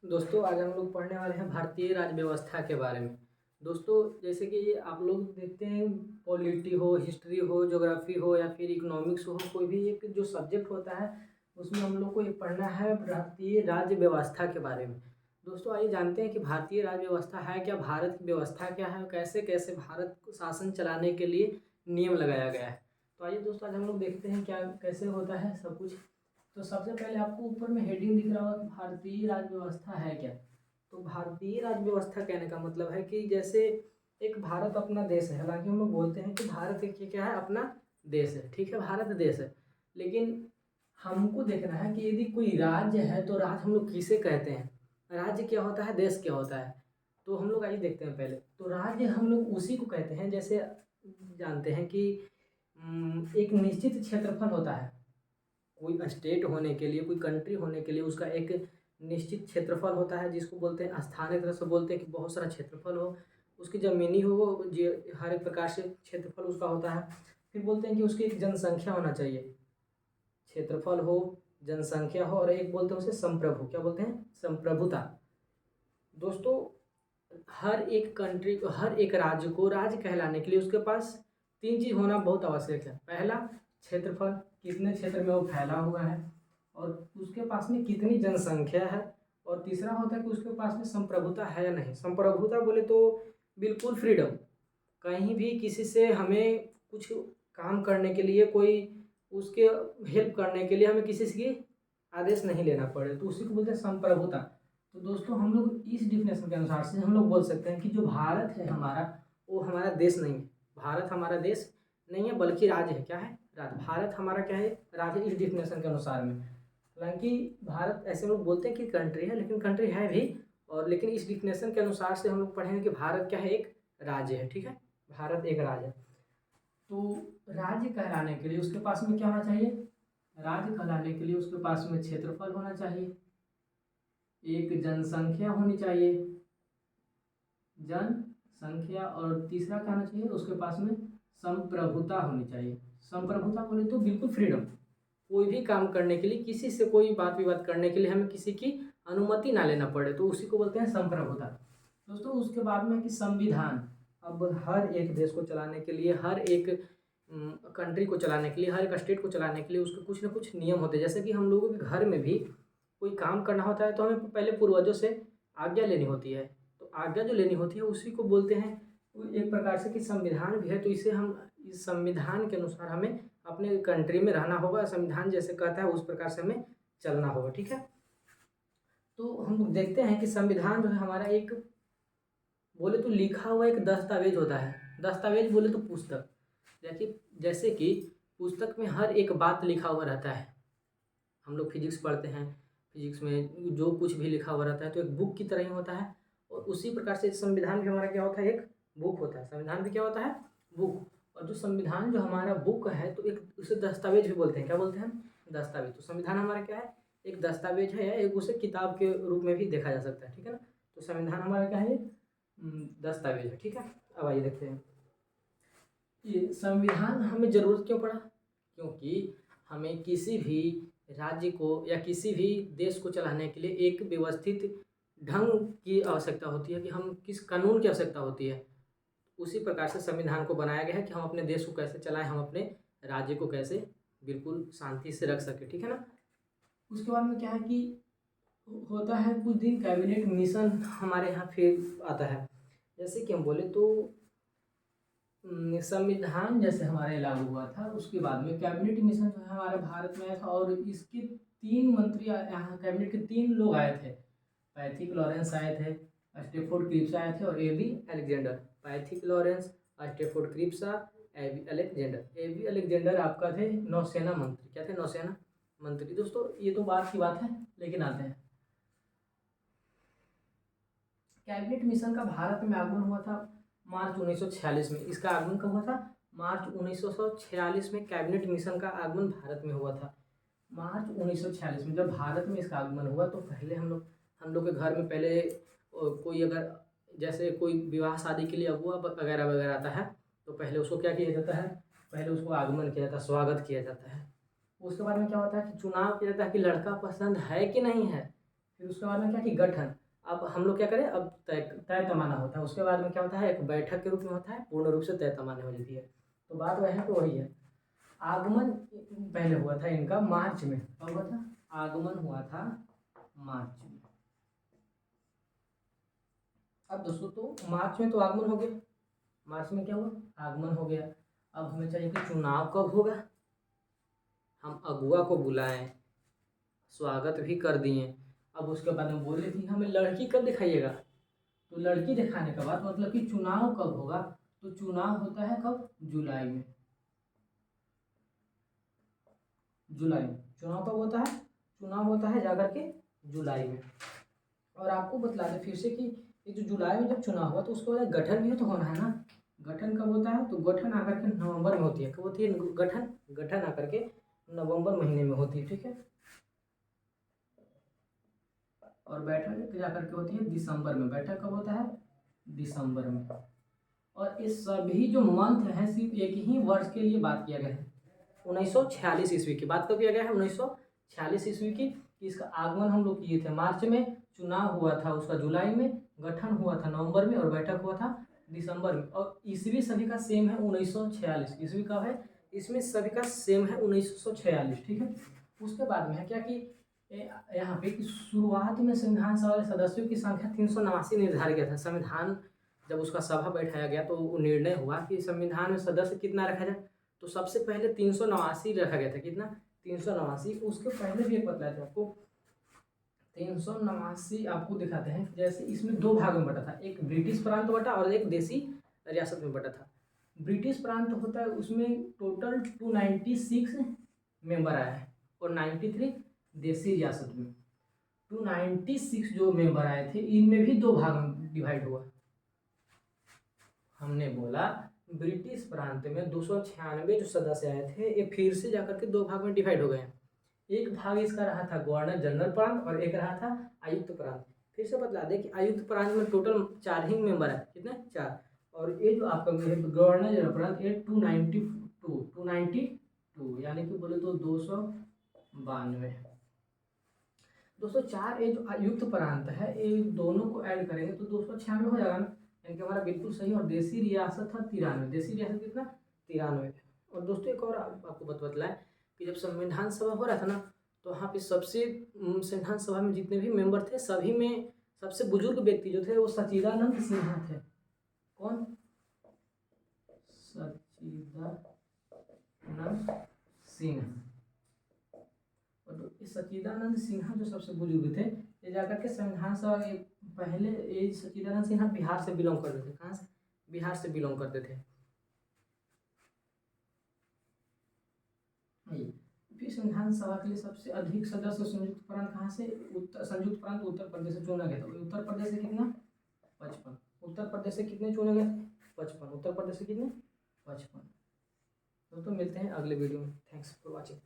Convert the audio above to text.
दोस्तों आज हम लोग पढ़ने वाले हैं भारतीय राज्य व्यवस्था के बारे में। दोस्तों जैसे कि आप लोग देखते हैं, पॉलिटी हो, हिस्ट्री हो, ज्योग्राफी हो या फिर इकोनॉमिक्स हो, कोई भी एक जो सब्जेक्ट होता है उसमें हम लोग को ये पढ़ना है भारतीय राज्य व्यवस्था के बारे में। दोस्तों आइए जानते हैं कि भारतीय राज्य व्यवस्था है क्या, भारत की व्यवस्था क्या है, कैसे कैसे भारत को शासन चलाने के लिए नियम लगाया गया है। तो आइए दोस्तों आज हम लोग देखते हैं क्या कैसे होता है सब कुछ। तो सबसे पहले आपको ऊपर में हेडिंग दिख रहा होगा कि भारतीय राज्य व्यवस्था है क्या। तो भारतीय राज्य व्यवस्था कहने का मतलब है कि जैसे एक भारत अपना देश है, हालांकि हम लोग बोलते हैं कि भारत एक क्या है, अपना देश है, ठीक है, भारत देश है। लेकिन हमको देखना है कि यदि कोई राज्य है तो राज्य हम लोग किसे कहते हैं, राज्य क्या होता है, देश क्या होता है। तो हम लोग आइए देखते हैं पहले। तो राज्य हम लोग उसी को कहते हैं, जैसे जानते हैं कि एक निश्चित क्षेत्रफल होता है। कोई स्टेट होने के लिए, कोई कंट्री होने के लिए उसका एक निश्चित क्षेत्रफल होता है, जिसको बोलते हैं स्थानीय तरह से बोलते हैं कि बहुत सारा क्षेत्रफल हो, उसकी ज़मीनी हो, हर एक प्रकार से क्षेत्रफल उसका होता है। फिर बोलते हैं कि उसकी एक जनसंख्या होना चाहिए, क्षेत्रफल हो, जनसंख्या हो, और एक बोलते हैं उसे संप्रभु, क्या बोलते हैं, संप्रभुता। दोस्तों हर एक कंट्री, हर एक राज्य को राज्य कहलाने के लिए उसके पास तीन चीज़ होना बहुत आवश्यक है। पहला, क्षेत्रफल, कितने क्षेत्र में वो फैला हुआ है, और उसके पास में कितनी जनसंख्या है, और तीसरा होता है कि उसके पास में संप्रभुता है या नहीं। संप्रभुता बोले तो बिल्कुल फ्रीडम, कहीं भी किसी से हमें कुछ काम करने के लिए, कोई उसके हेल्प करने के लिए हमें किसी से की आदेश नहीं लेना पड़े, तो उसी को बोलते हैं संप्रभुता। तो दोस्तों हम लोग इस डिफिनेशन के अनुसार से हम लोग बोल सकते हैं कि जो भारत है हमारा, वो हमारा देश नहीं है। भारत हमारा देश नहीं है बल्कि राज्य है। क्या है, राज्य। भारत हमारा क्या है, राज्य, इस डिफिनेशन के अनुसार में। हालांकि भारत ऐसे लोग बोलते हैं कि कंट्री है, लेकिन कंट्री है भी, और लेकिन इस डिफिनेशन के अनुसार से हम लोग पढ़ेंगे कि भारत क्या है, एक राज्य है, ठीक है, भारत एक राज्य है। तो राज्य कहलाने के लिए उसके पास में क्या होना चाहिए, राज्य कहलाने के लिए उसके पास में क्षेत्रफल होना चाहिए, एक जनसंख्या होनी चाहिए, जनसंख्या, और तीसरा क्या होना चाहिए, उसके पास में संप्रभुता होनी चाहिए। संप्रभुता बोले तो बिल्कुल फ्रीडम, कोई भी काम करने के लिए, किसी से कोई बात विवाद करने के लिए हमें किसी की अनुमति ना लेना पड़े, तो उसी को बोलते हैं संप्रभुता। दोस्तों उसके बाद में कि संविधान। अब हर एक देश को चलाने के लिए, हर एक कंट्री को चलाने के लिए, हर एक स्टेट को चलाने के लिए उसके कुछ ना कुछ नियम होते हैं। जैसे कि हम लोगों के घर में भी कोई काम करना होता है तो हमें पहले पूर्वजों से आज्ञा लेनी होती है। तो आज्ञा जो लेनी होती है उसी को बोलते हैं एक प्रकार से कि संविधान भी है। तो इसे हम, इस संविधान के अनुसार हमें अपने कंट्री में रहना होगा, संविधान जैसे कहता है उस प्रकार से हमें चलना होगा, ठीक है। तो हम लोग देखते हैं कि संविधान जो है हमारा एक, बोले तो लिखा हुआ एक दस्तावेज होता है। दस्तावेज बोले तो पुस्तक, देखिए जैसे कि पुस्तक में हर एक बात लिखा हुआ रहता है। हम लोग फिजिक्स पढ़ते हैं, फिजिक्स में जो कुछ भी लिखा हुआ रहता है तो एक बुक की तरह ही होता है, और उसी प्रकार से संविधान भी हमारा क्या होता है, एक बुक होता है। संविधान भी क्या होता है, बुक। और जो संविधान जो हमारा बुक है तो एक उसे दस्तावेज भी बोलते हैं। क्या बोलते हैं, दस्तावेज। तो संविधान हमारा क्या है, एक दस्तावेज है, या एक उसे किताब के रूप में भी देखा जा सकता है, ठीक है ना। तो संविधान हमारा क्या है, दस्तावेज है, ठीक है। अब आइए देखते हैं ये संविधान हमें ज़रूरत क्यों पड़ा। क्योंकि हमें किसी भी राज्य को या किसी भी देश को चलाने के लिए एक व्यवस्थित ढंग की आवश्यकता होती है, कि हम किस कानून की आवश्यकता होती है। उसी प्रकार से संविधान को बनाया गया है कि हम अपने देश को कैसे चलाएं, हम अपने राज्य को कैसे बिल्कुल शांति से रख सकें, ठीक है ना। उसके बाद में क्या है कि होता है कुछ दिन कैबिनेट मिशन हमारे यहाँ फिर आता है। जैसे कि हम बोले तो संविधान जैसे हमारे लागू हुआ था उसके बाद में कैबिनेट मिशन जो है हमारे भारत में आया था, और इसके तीन मंत्री यहाँ कैबिनेट के तीन लोग आए थे। पैथिक लॉरेंस आए थे, स्टेफोर्ड क्रिप्स आए थे, और A B Alexander. Pethick Lawrence, Stafford Cripps, A B Alexander. A B Alexander आपका थे नौसेना मंत्री। क्या थे, नौसेना मंत्री। दोस्तों ये तो बात की बात है, लेकिन आते हैं कैबिनेट मिशन का भारत में आगमन हुआ था मार्च 1946 में। इसका आगमन कब हुआ था, मार्च 1946 में कैबिनेट मिशन का आगमन भारत में हुआ था। मार्च 1946 में जब भारत में इसका आगमन हुआ तो पहले हम लोग के घर में पहले कोई अगर जैसे कोई विवाह शादी के लिए अगुआ वगैरह वगैरह आता है तो पहले उसको क्या किया जाता है, पहले उसको आगमन किया जाता है, स्वागत किया जाता है। उसके बाद में क्या होता है कि चुनाव किया जाता है कि लड़का पसंद है कि नहीं है, फिर उसके बाद में क्या कि गठन। अब हम लोग क्या करें, अब तय तय तमाना होता है, उसके बाद में क्या होता है, एक बैठक के रूप में होता है, पूर्ण रूप से तय तमाने हो जाती है। तो बात वह है तो वही है। आगमन पहले हुआ था इनका मार्च में। कब हुआ था? आगमन हुआ था मार्च में। अब दोस्तों तो मार्च में तो आगमन हो गया, मार्च में क्या हुआ, आगमन हो गया। अब हमें चाहिए कि चुनाव कब होगा, हम अगुआ को बुलाएं, स्वागत भी कर दिए। अब उसके बाद में बोले थी हमें लड़की कब दिखाइएगा, तो लड़की दिखाने का बाद मतलब कि चुनाव कब होगा, तो चुनाव होता है कब, जुलाई में। जुलाई में चुनाव कब होता है, चुनाव होता है जाकर के जुलाई में। और आपको बतला दें फिर से कि ये जो जुलाई में जब चुनाव हुआ तो उसके बाद गठन भी तो होना है ना। गठन कब होता है, तो गठन आकर के नवंबर में होती है। कब होती है गठन, गठन आकर के नवंबर महीने में होती है, ठीक है। और बैठक जाकर के होती है दिसंबर में। बैठक कब होता है, दिसंबर में। और इस सभी जो मंथ हैं सिर्फ एक ही वर्ष के लिए बात किया गया है, 1946 ईस्वी की बात कब किया गया है, 1946 ईस्वी की। इसका आगमन हम लोग किए थे मार्च में, चुनाव हुआ था उसका जुलाई में, गठन हुआ था नवंबर में, और बैठक हुआ था दिसंबर में। और ईस्वी सभी का सेम है 1946, ईस्वी कब है, इसमें सभी का सेम है 1946, ठीक है। उसके बाद में है क्या कि यहाँ पे कि शुरुआत में संविधान सभा के सदस्यों की संख्या 389 निर्धारित किया था। संविधान जब उसका सभा बैठाया गया तो वो निर्णय हुआ कि संविधान में सदस्य कितना रखा जाए, तो सबसे पहले 389 रखा गया था। कितना, 389। उसके पहले भी एक बतलाया था आपको, 389 आपको दिखाते हैं। जैसे इसमें दो भागों में बटा था, एक ब्रिटिश प्रांत बटा और एक देसी रियासत में बटा था। ब्रिटिश प्रांत होता है उसमें टोटल 296 मेंबर आया है, और 93 देसी रियासत में। 296 जो मेंबर आए थे इनमें भी दो भाग में डिवाइड हुआ। हमने बोला ब्रिटिश प्रांत में 296 जो सदस्य आए थे ये फिर से जाकर के दो भाग में डिवाइड हो गए हैं। एक भाग इसका रहा था गवर्नर जनरल प्रांत और एक रहा था आयुक्त प्रांत। फिर से बतला दें कि आयुक्त प्रांत में टोटल 4 ही मेंबर है, कितने, 4। और ये जो आपका गवर्नर जनरल प्रांत ये 292 यानी कि बोले तो 292। 204 ये जो आयुक्त प्रांत है ये दोनों को ऐड करेंगे तो 296 हो जाएगा ना, यानी कि हमारा बिल्कुल सही। और देसी रियासत था 93, देसी रियासत कितना, 93। और दोस्तों एक और आपको बतलाएं कि जब संविधान सभा हो रहा था ना तो वहाँ पे सबसे संविधान सभा में जितने भी मेंबर थे सभी में सबसे बुजुर्ग व्यक्ति जो थे वो सच्चिदानंद सिन्हा थे। कौन, सच्चिदानंद सिन्हा। और इस सच्चिदानंद सिन्हा जो सबसे बुजुर्ग थे ये जाकर के संविधान सभा के पहले, ये सच्चिदानंद सिन्हा बिहार से बिलोंग करते थे। कहाँ से, बिहार से बिलोंग करते थे। फिर संविधान सभा के लिए सबसे अधिक सदस्य संयुक्त प्रांत कहाँ से, संयुक्त प्रांत उत्तर प्रदेश से चुना गया था। उत्तर प्रदेश से कितना, 55। उत्तर प्रदेश से कितने चुने गए, 55। उत्तर प्रदेश से कितने, 55। दोस्तों मिलते हैं अगले वीडियो में। Thanks for watching.